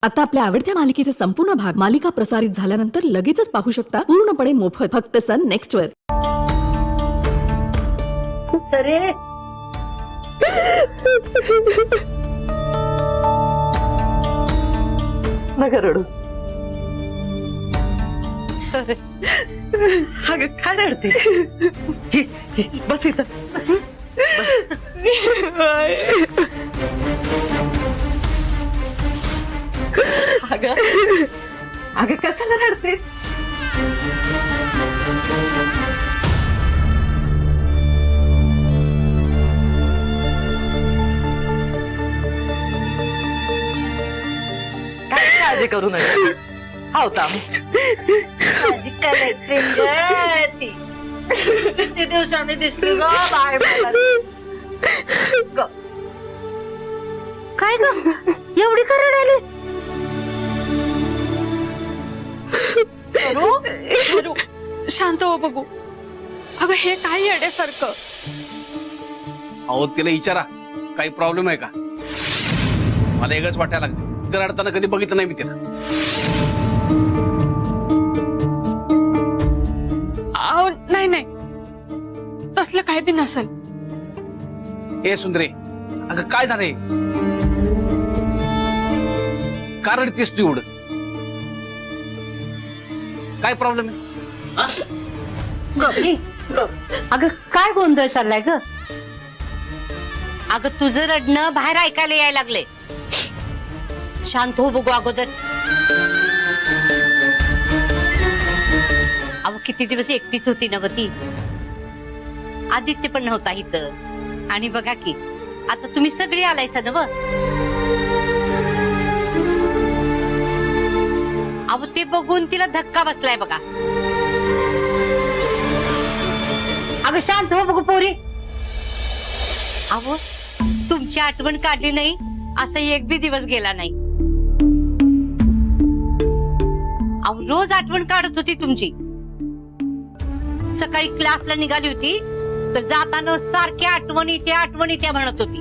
आता आपल्या आवडत्या मालिकेचे संपूर्ण भाग मालिका प्रसारित झाल्यानंतर लगेचच पाहू शकता पूर्णपणे मोफत फक्त सन नेक्स्ट वर. अरे नका रडू. अगं काय रडते? बस इथं बस. अगं कशाला रडतेस? काय काळजी करू नये. होता माझी कलेक्ट्रिंग किती दिवसांनी दिसली ग बाय काय ग एवढी करड आली? शांत हो बघू. अगं हे काय येड्यासारखं? अहो तिला विचारा काही प्रॉब्लेम आहे का? मला वेगळंच वाटायला लागलं. रडताना कधी बघितलं नाही मी तिला. अहो नाही नाही तसलं काय बी नसल. ए सुंदरे अगं काय झालंय? का रडतेस तू एवढं? काय प्रॉब्लेम आहे? अगं काय गोंधळ चाललाय ग? अगं तुझं रडणं बाहेर ऐकायला यायला लागले. शांत हो बघू अगोदर. अहो किती दिवस एकटीच होती ना ती. आदित्य पण नव्हता इथं. आणि बघा की आता तुम्ही सगळे आलायसा ना. अहो ते बघून तिला धक्का बसलाय बघा. अगं शांत हो बघू पोरी. अहो तुमची आठवण काढली नाही असा एक बी दिवस गेला नाही. अहो रोज आठवण काढत होती तुमची. सकाळी क्लासला निघाली होती तर जाताना सारख्या आठवणी त्या म्हणत होती.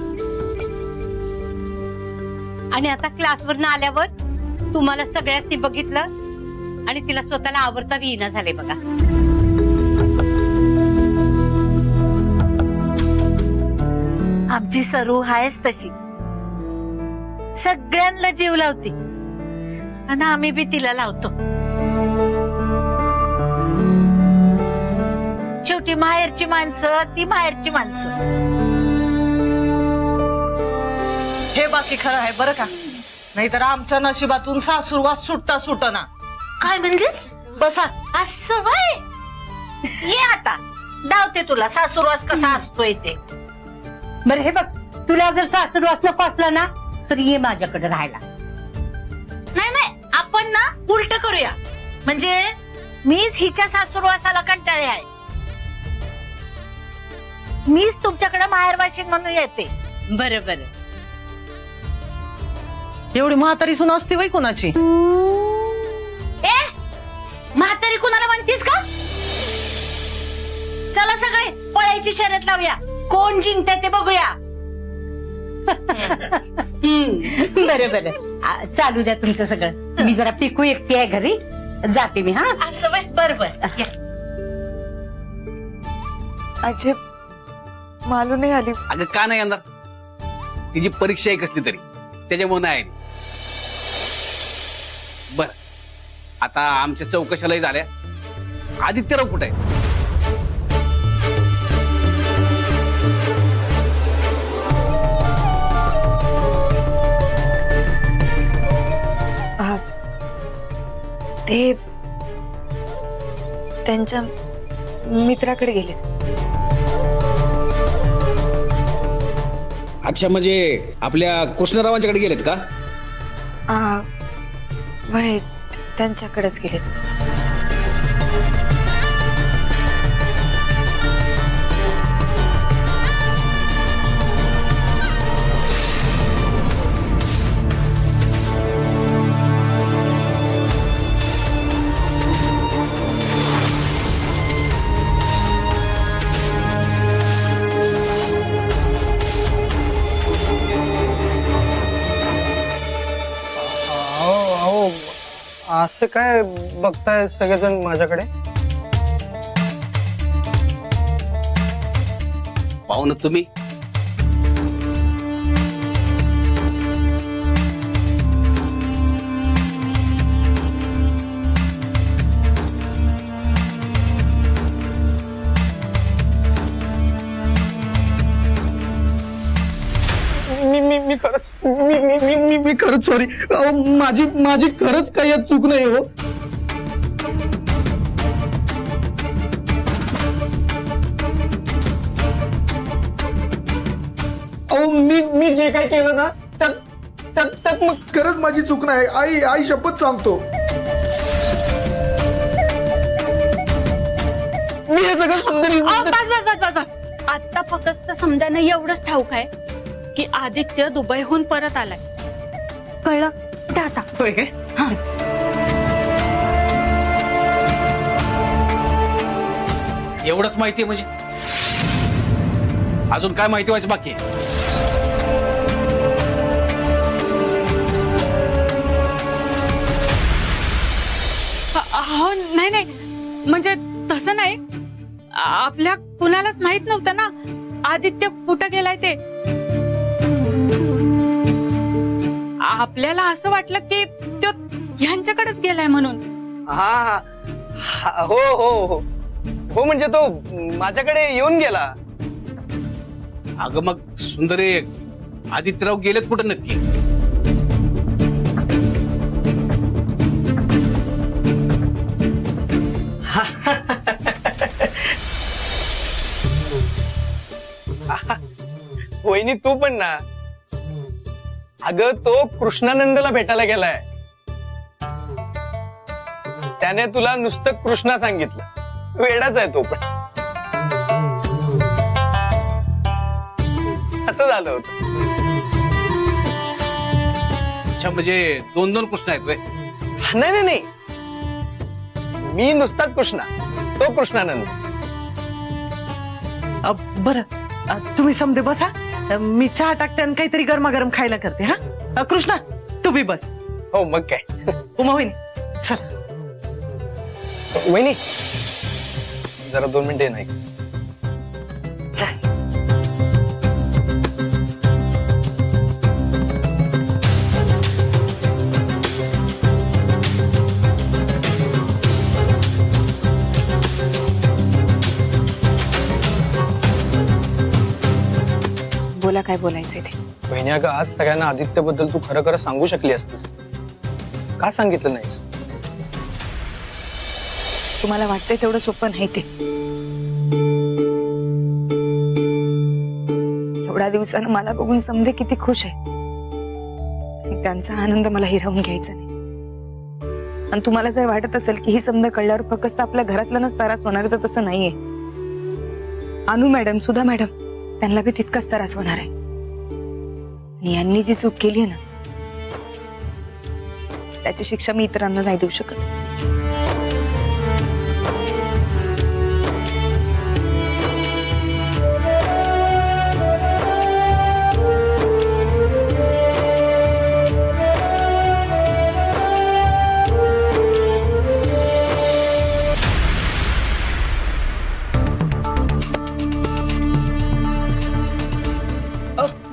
आणि आता क्लासवर आल्यावर तुम्हाला सगळ्यांनी बघितलं आणि तिला स्वतःला आवरता बी येईना झाले बघा. आमची सरू आहेच तशी. सगळ्यांना जीव लावते आणि आम्ही बी तिला लावतो. शेवटी माहेरची माणसं ती माहेरची माणसं. हे बाकी खरं आहे बरं का. नाहीतर आमच्या नशिबातून सासूरवास सुटता सुटना. काय म्हणलीस? बसा. असं वय ये आता दावते तुला सासूरवास कसा असतोय ते. बरं हे बघ तुला जर सासरवास नको असला ना तर ये माझ्याकडे राहायला. नाही नाही आपण ना उलट करूया. म्हणजे मीच हिच्या सासूरवासाला कंटाळे आहे. मीच तुमच्याकडे माहेरवाशीन म्हणून येते. बरं बरं. एवढी म्हातारी सून असते वय कुणाची? ए म्हातारी कुणाला म्हणतीस का? चला सगळे पळायची शर्यत लावूया. कोण जिंकते ते बघूया. बरं बरं चालू द्या तुमचं सगळं. मी जरा पिकू एकटी आहे घरी जाते मी. हा असं वय बरोबर. अजय मालू नाही आली. अगं का नाही येणार? तिची परीक्षा आहे कसली तरी त्याच्यामुळे नाही आली. बर आता आमच्या चौकशालाही झाल्या. आदित्यराव कुठे आहे? ते त्यांच्या मित्राकडे गेले. अच्छा म्हणजे आपल्या कृष्णरावांच्याकडे गेलेत का? वय त्यांच्याकडेच गेले. असं काय बघताय सगळेजण माझ्याकडे? पाहू ना तुम्ही. मी खरंच मी खरंच सॉरी. माझी खरंच काही यात चूक नाही हो. अहो मी जे काही केलं ना त्यात मग खरंच माझी चूक नाही. आई शपथ सांगतो. मी हे सगळं सुंदर. बस आता फक्त समजायला एवढंच ठाऊक आहे की आदित्य दुबईहून परत आलाय. कळलं ते आता. होय काय? एवढंच माहिती आहे म्हणजे अजून काय माहिती व्हायचं बाकी आहे? हो नाही म्हणजे तसं नाही. आपल्या कुणालाच माहित नव्हतं ना आदित्य कुठं गेलाय ते. आपल्याला असं वाटलं की तो ह्यांच्याकडेच गेलाय म्हणून. हा हो हो हो हो म्हणजे तो माझ्याकडे येऊन गेला. अगं मग सुंदरे आदित्यराव गेलेत कुठं नक्की? वहिनी तू पण ना. अगं तो कृष्णानंदला भेटायला गेलाय. त्याने तुला नुसतं कृष्णा सांगितलं. वेडाच आहे तो पण. असं झालं होतं. अच्छा म्हणजे दोन दोन कृष्ण आहेत व्हय? नाही मी नुसताच कृष्णा, तो कृष्णानंद. बरं तुम्ही समजे बसा. मी चहा टाकते आणि काहीतरी गरमागरम खायला करते. हा कृष्णा तू बी बस. हो मग काय. उमा वहिनी चल. वहिनी जरा 2 मिनिटं नाही. बोला काय बोलायचंय ते. वहिनी अगं आज सगळ्यांना आदित्यबद्दल तू खरं खरं सांगू शकली असतीस. का सांगितलं नाहीस? तुम्हाला वाटतंय तेवढं सोपं नाही ते. एवढ्या दिवसानं मला बघून समजे किती खुश आहे. त्यांचा आनंद मला हिरावून घ्यायचा नाही. आणि तुम्हाला जर वाटत असेल की ही समजा कळल्यावर फक्त आपल्या घरातल्यानच त्रास होणार तर तसं नाहीये. अनु मॅडम, सुधा मॅडम त्यांना बी तितकाच त्रास होणार आहे. आणि यांनी जी चूक केली आहे ना त्याची शिक्षा मी इतरांना नाही देऊ शकत.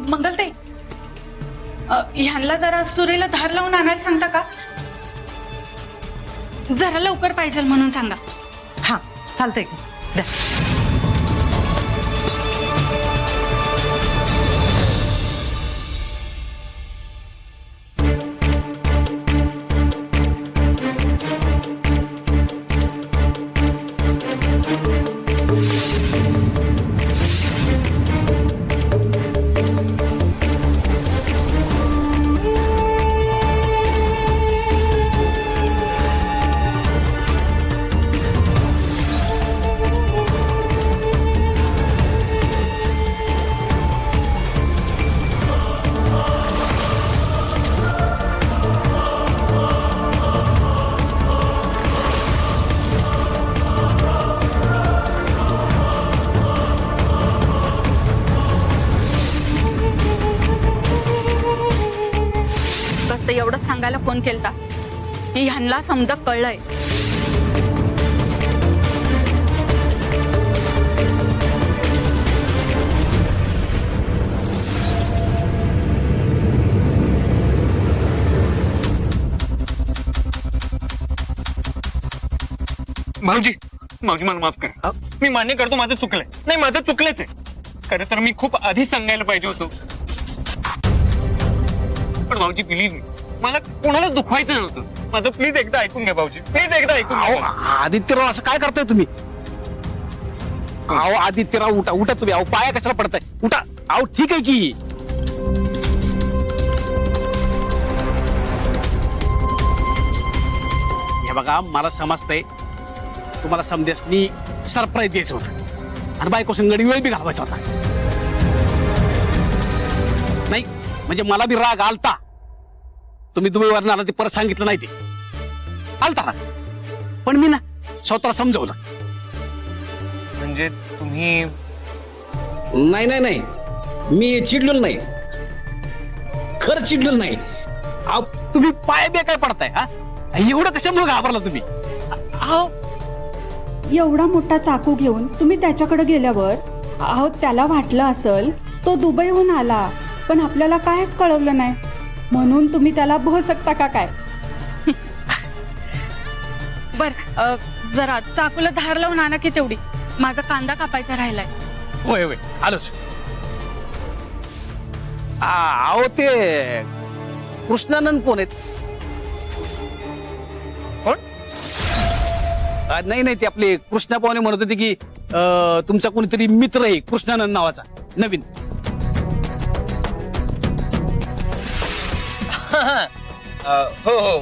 मंगलताई ह्यांना जरा सुरीला धार लावून आणायला सांगता का? जरा लवकर पाहिजे म्हणून सांगा. हा चालतंय का? द्या. एवढं सांगायला फोन केलता. की ह्यांना समजा कळलंय. भाऊजी भाऊजी मला माफ करा. मी मान्य करतो माझं चुकलंय. नाही माझं चुकलंच आहे. खरं तर मी खूप आधी सांगायला पाहिजे होतो. पण भाऊजी बिलीव्ह मी, मला कोणाला दुखवायचं नव्हतं. माझं प्लीज एकदा ऐकून घ्या भाऊजी. प्लीज एकदा ऐकून अहो घ्या. आदित्यराव असं काय करताय तुम्ही? अहो आदित्यराव उठा उठा तुम्ही. अहो पाया कशाला पडताय? उठा. अहो ठीक आहे की. हे बघा मला समजतंय तुम्हाला समदेसनी सरप्राईज द्यायचं होतं आणि बायको संगडी वेळ बी घालवायचा होता. नाही म्हणजे मला बी राग आलता. तुम्ही दुबईवरून आला ते परत सांगितलं नाही ते आलता राग. पण मी ना स्वतःला समजवलं. म्हणजे तुम्ही नाही नाही नाही मी चिडलेलो नाही, खरं चिडलेलो नाही. अहो, तुम्ही पाय बे काय पडताय हा? एवढं कशामुळे घाबरला तुम्ही? अहो एवढा मोठा चाकू घेऊन तुम्ही त्याच्याकडे गेल्यावर अहो त्याला वाटलं असेल तो दुबईहून आला पण आपल्याला कायच कळवलं नाही म्हणून तुम्ही त्याला भोसकता का काय? बर जरा चाकूला धार लावून आणा की तेवढी. माझा कांदा कापायचा राहिलाय. होय होय आलोच. अहो ते कृष्णानंद कोण आहेत? कोण? नाही नाही ते आपले कृष्णा पाहुणे म्हणत होते की तुमचा कोणीतरी मित्र आहे कृष्णानंद नावाचा नवीन. हो हो.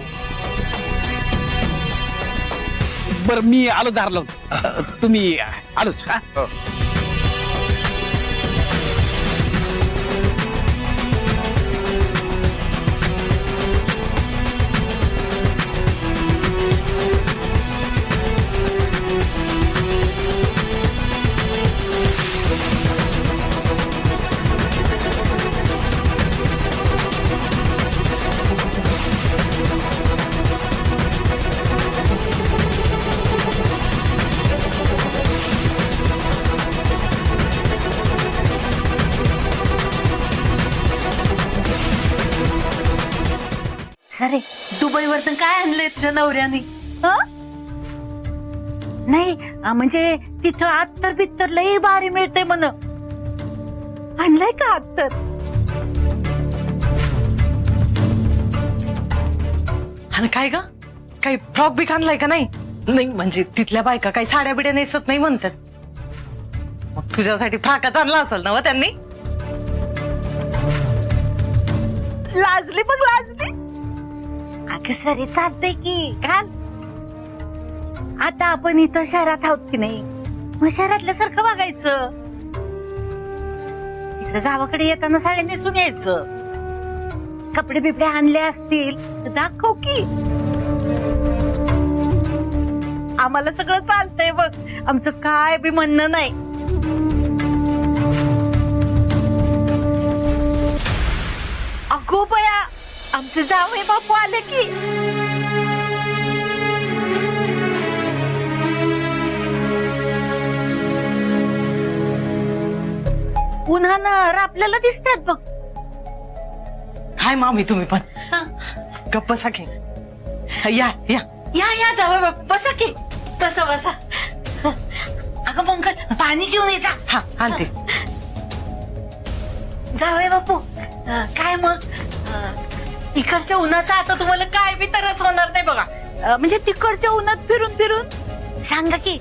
बर मी आलो धार लावून. तुम्ही आलोच का? सरे दुबईवर तर काय आणलंय तुझ्या नवऱ्याने? नाही म्हणजे तिथं अत्तर बित्तर लई भारी मिळते म्हण. आणलंय का अत्तर? आणि काय ग, काही फ्रॉक बी आणलाय का? नाही नाही म्हणजे तिथल्या बायका काही साड्या बिड्या नेसत नाही म्हणतात. मग तुझ्यासाठी फ्राकच आणला असेल ना व त्यांनी? लाजली बघ लाजली. अगं सरे चालतंय की घाल. आता आपण इथं शहरात आहोत की नाही, मग शहरातल्यासारखं बघायचं. इकडे गावाकडे येताना साड्या नेसून यायचं. कपडे बिपडे आणले असतील तर दाखव की. आम्हाला सगळं चालतंय बघ, आमचं काय बी म्हणणं नाही. अगो बया, आमचे जावई बापू आले की. उन्हानं रापल्याला दिसतात बघ. काय मामी तुम्ही पण गप्प बसा की. या या या जावई बापू बसा की. बसा बसा. अगं मग पाणी घेऊन ये जा. हा आणते. जावई बापू काय मग इकडच्या उन्हाचा आता तुम्हाला काय बी तरच होणार नाही बघा. म्हणजे तिकडच्या उन्हात फिरून फिरून सांगा की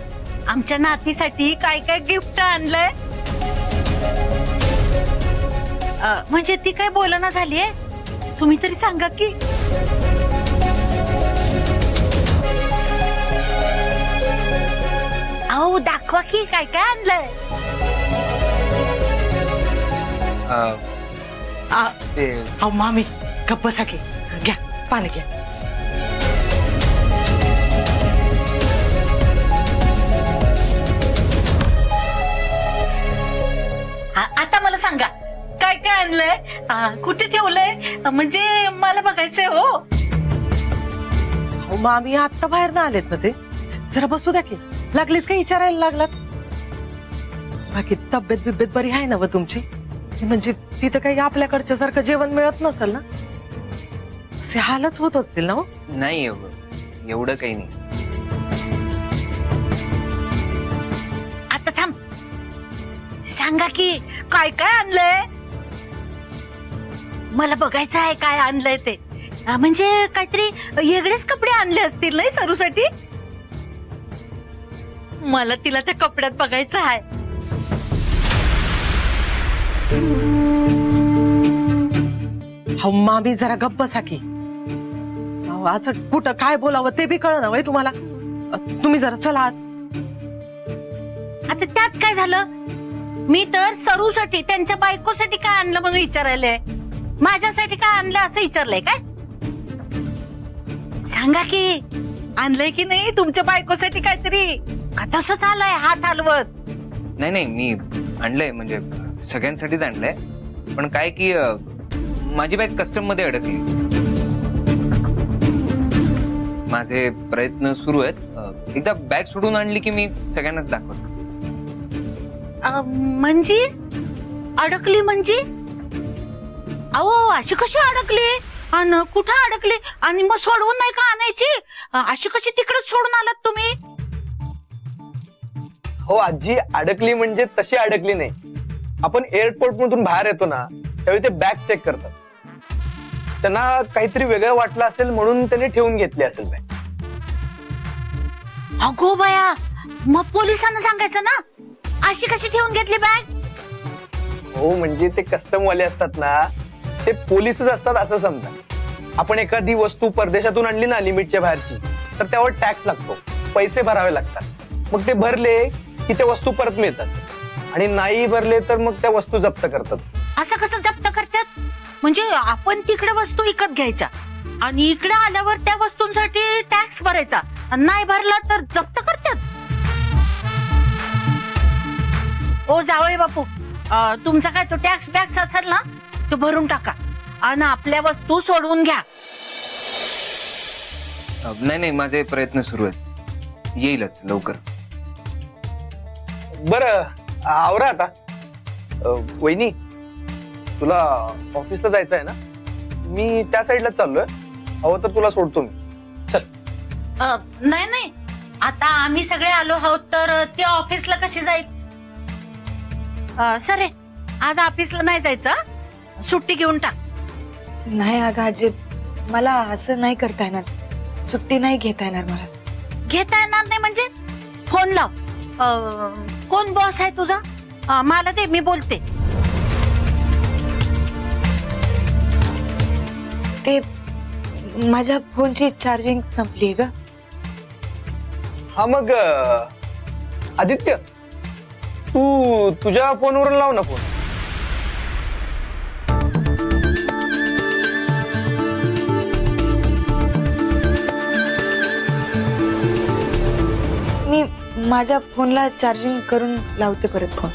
आमच्या नातीसाठी काय काय गिफ्ट आणलंय. म्हणजे ती काय बोलना झालीये, तुम्ही तरी सांगा की. अहो दाखवा की काय काय आणलंय. अहो मामी गप्प बसा की. घ्या पाणी घ्या. आता मला सांगा काय काय आणलंय, कुठे ठेवलंय, म्हणजे मला बघायचंय. हो मग आम्ही आता बाहेर ना आलेत ना ते जरा बसू द्या की लागलीच काही विचारायला लागलात बाकी तब्येत बिब्येत बरी आहे ना व तुमची म्हणजे तिथं काही आपल्याकडच्या सारखं जेवण मिळत नसेल ना असे हालच होत असतील ना हो? नाही एवढं काही नाही. आता थांब सांगा की काय काय आणलंय मला बघायचं आहे काय आणलंय ते म्हणजे काहीतरी वेगळेच कपडे आणले असतील नाही सरूसाठी मला तिला त्या कपड्यात बघायचं आहे हो मामी जरा गप्प बसा की अहो, असं कुठं काय बोलावं ते बी कळलं ना वय तुम्हाला तुम्ही जरा चला आत. आता त्यात काय झालं मी तर सरूसाठी त्यांच्या बायकोसाठी काय आणलं म्हणून विचारायलंय माझ्यासाठी काय आणलं असं विचारलंय काय सांगा की आणलंय की नाही तुमच्या बायकोसाठी काहीतरी का तसंच आलंय हात हलवत नाही मी आणलंय म्हणजे सगळ्यांसाठीच आणलंय पण काय की माझी बॅग कस्टम मध्ये अडकली माझे प्रयत्न सुरू आहेत एकदा बॅग सोडून आणली की मी सगळ्यांनाच दाखवतो. म्हणजे अडकली म्हणजे अहो अशी कशी अडकली आणि कुठं अडकली आणि मग सोडवून नाही का आणायची अशी कशी तिकडेच सोडून आलात तुम्ही हो आजी अडकली म्हणजे तशी अडकली नाही आपण एअरपोर्ट मधून बाहेर येतो ना त्यावेळी ते बॅग चेक करतात त्यांना काहीतरी वेगळं वाटलं असेल म्हणून त्यांनी ठेवून घेतली असेल बॅग. अगो बया मग पोलिसांना सांगायचं ना अशी कशी ठेवून घेतली बॅग हो म्हणजे ते कस्टम वाले असतात ना ते पोलिसच असतात असं समजा आपण एखादी वस्तू परदेशातून आणली ना लिमिटच्या बाहेरची तर त्यावर टॅक्स लागतो पैसे भरावे लागतात मग ते भरले की ते वस्तू परत मिळतात आणि नाही भरले तर मग त्या वस्तू जप्त करतात असं कसं जप्त करतात म्हणजे आपण तिकडे वस्तू विकत घ्यायच्या आणि इकडे आल्यावर त्या वस्तूंसाठी टॅक्स भरायचा आणि नाही भरला तर जप्त करतात ओ जावई बापू तुमचा काय तो टॅक्स बॅक्स असेल ना तो भरून टाका आणि आपल्या वस्तू सोडवून घ्या नाही माझे प्रयत्न सुरू आहेत येईलच लवकर. बरं आवरा आता वहिनी तुला ऑफिसला जायचं आहे ना मी त्या साईडला चाललोय हवं तर तुला सोडतो मी चल. नाही आता आम्ही सगळे आलो आहोत तर ते ऑफिसला कशी जाईल सरे आज ऑफिसला नाही जायचं सुट्टी घेऊन टाक नाही अगं आजी मला असं नाही करता येणार सुट्टी नाही घेता येणार मला घेता येणार नाही म्हणजे फोन लाव कोण बॉस आहे तुझा मला दे मी बोलते ते माझ्या फोनची चार्जिंग संपली ग हा मग आदित्य तू तुझ्या फोनवरून लाव ना फोन. मी माझ्या फोनला चार्जिंग करून लावते परत फोन.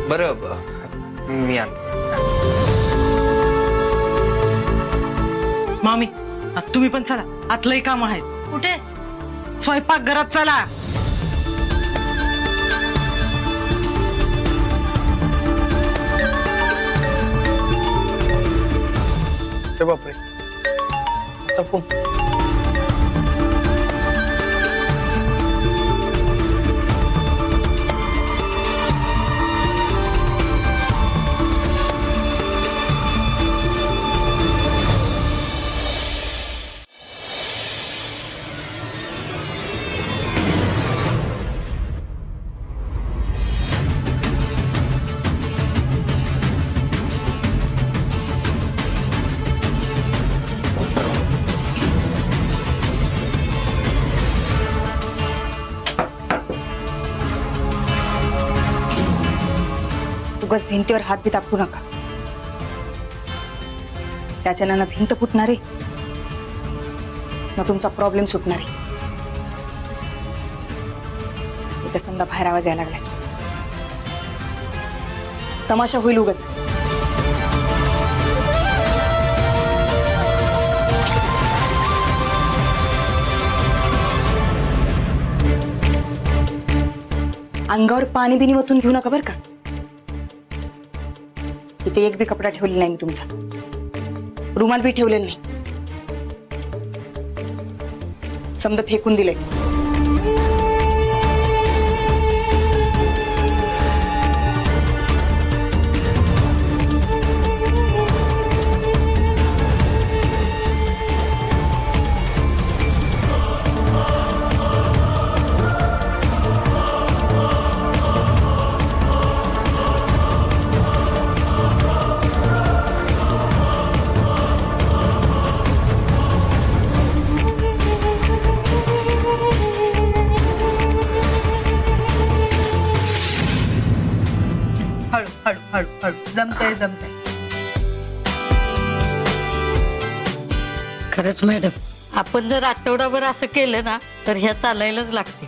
बरं मी आलोच. मामी तुम्ही पण चला आतलंही काम आहेत कुठे स्वयंपाकघरात चला. बापरे फोन उगाच भिंतीवर हात बी तापू नका त्याच्यानं ना भिंत फुटणारे ना तुमचा प्रॉब्लेम सुटणारे. इथे समजा बाहेर आवाज यायला लागलाय तमाशा होईल उगाच. अंगावर पाणी बिनी ओतून घेऊ नका बरं का. इथे एक बी कपडा ठेवलेला नाही मी तुमचा, रुमाल बी ठेवलेला नाही, समजा फेकून दिले. हळू हळू हळू हळू जमतंय जमतंय. खरंच मॅडम, आपण जर आठवडाभर असं केलं ना तर ह्या चालायलाच लागते.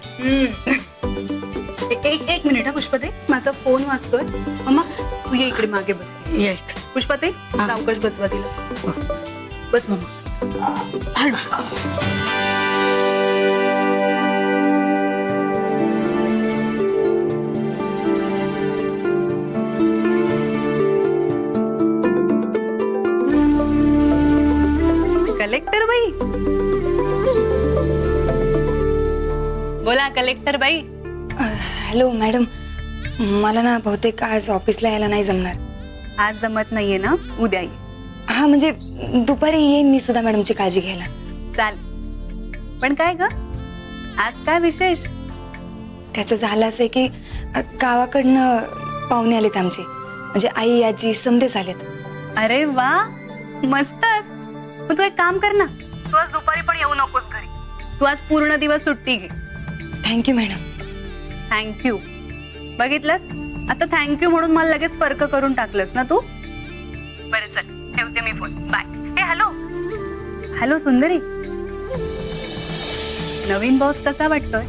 एक मिनिट हा पुष्पते, माझा फोन वाजतोय. मम्मा तू ये इकडे मागे बस. या इकडे. पुष्पते हा. सावकाश बसवा तिला. बस मम्मा. हळू. कलेक्टर बाई, बोला कलेक्टर बाई. हॅलो मॅडम, मला ना बहुतेक आज ऑफिसला यायला नाही जमणार. आज जमत नाहीये ना, उद्या ये. हा म्हणजे दुपारी येईन मी सुद्धा मॅडमची काळजी घ्यायला. चाल. पण काय ग, आज काय विशेष? त्याचं झालं असं की गावाकडनं पाहुणे आलेत आमचे, म्हणजे आई आजी समधे झालेत. अरे वा, मस्तच. मग तू एक काम कर ना, तू आज दुपारी पण येऊ नकोस घरी. तू आज पूर्ण दिवस सुट्टी घे. Thank you madam. थँक्यू. बघितलंस, आता थँक्यू म्हणून मला लगेच पर्क करून टाकलंस ना तू. बरं चल, ठेवते मी फोन. बाय. हे हॅलो हॅलो सुंदरी, नवीन बॉस कसा वाटतोय?